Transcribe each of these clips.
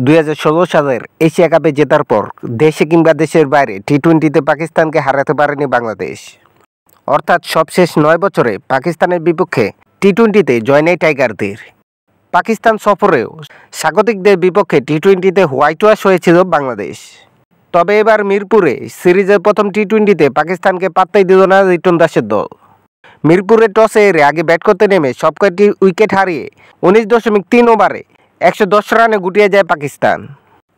2016 সালের এশিয়া কাপে জেতার পর দেশে কিংবা দেশের বাইরে টি-20তে পাকিস্তানকে হারাতে পারেনি বাংলাদেশ। অর্থাৎ সবশেষ 9 বছরে পাকিস্তানের বিপক্ষে টি-20তে জয় নেই টাইগারদের। পাকিস্তান সফরেও স্বাগতিকদের বিপক্ষে টি-20তে হোয়াইট ওয়াশ হয়েছিল বাংলাদেশ। তবে এবার মিরপুরে সিরিজের প্রথম টি-20তে পাকিস্তানকে পাত্তাই দিল না লিটন দাসের দল। মিরপুরে টসে হেরে আগে ব্যাট করতে নেমে সবকটি উইকেট হারিয়ে 19.3 ওভারে 110 রানে গুটিয়ে যায় পাকিস্তান।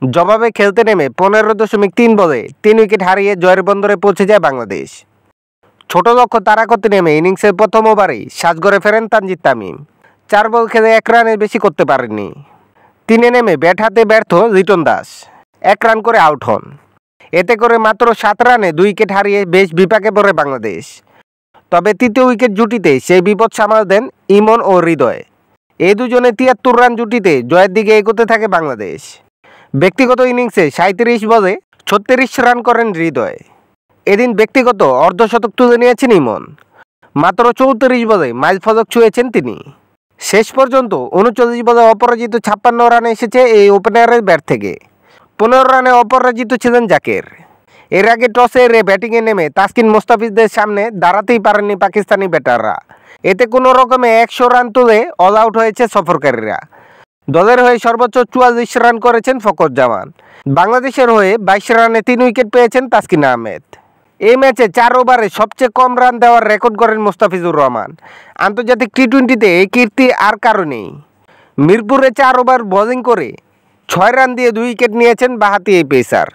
জবাবে খেলতে নেমে 15.3 বলে 3 উইকেট হারিয়ে জয়ের বন্দরে পৌঁছে যায় বাংলাদেশ। ছোট লক্ষ্য তাড়া করতে নেমে ইনিংসের প্রথম ওভারেই সাজঘরে ফেরেন তানজিদ তামিম। 4 বল খেলে 1 রানের বেশি করতে পারেননি। 3-এ নেমে ব্যাট হাতে ব্যর্থ লিটন দাস 1 রান করে আউট হন। এতে করে মাত্র 7 রানে 2 উইকেট হারিয়ে বেশ বিপাকে পড়ে বাংলাদেশ। তবে তৃতীয় উইকেট জুটিতে সেই বিপদ সামাল দেন ইমন ও হৃদয়। এই দুজনে 73 রান জুটিতে জয়ের দিকে এগোতে থাকে বাংলাদেশ। ব্যক্তিগত ইনিংসে 37 বলে 36 রান করেন হৃদয়। এদিন ব্যক্তিগত অর্ধশতক তুলে নিয়েছেন ইমন। মাত্র 34 বলে মাইল ফলক ছুঁয়েছেন তিনি। শেষ পর্যন্ত 39 বলে অপরাজিত 56 রানে এসেছে এই ওপেনারের ব্যাট থেকে। 15 রানে অপরাজিত ছিলেন জাকের। এর আগে টসে হেরে ব্যাটিংয়ে নেমে তাসকিন মোস্তাফিজদের সামনে দাঁড়াতেই পারেননি পাকিস্তানি ব্যাটাররা। এতে কোনো রকমে 100 রান তুলে অল আউট হয়েছে সফরকারীরা। দলের হয়ে সর্বোচ্চ 44 রান করেছেন ফকর জামান। বাংলাদেশের হয়ে 22 রানে 3 উইকেট পেয়েছেন তাসকিন আহমেদ। এই ম্যাচে 4 ওভারে সবচেয়ে কম রান দেওয়ার রেকর্ড করেন মোস্তাফিজুর রহমান। আন্তর্জাতিক টি-20তে এই কীর্তি আর কারো নেই। মিরপুরে 4 ওভার বোলিং করে 6 রান দিয়ে 2 উইকেট নিয়েছেন বাঁহাতি এই পেসার।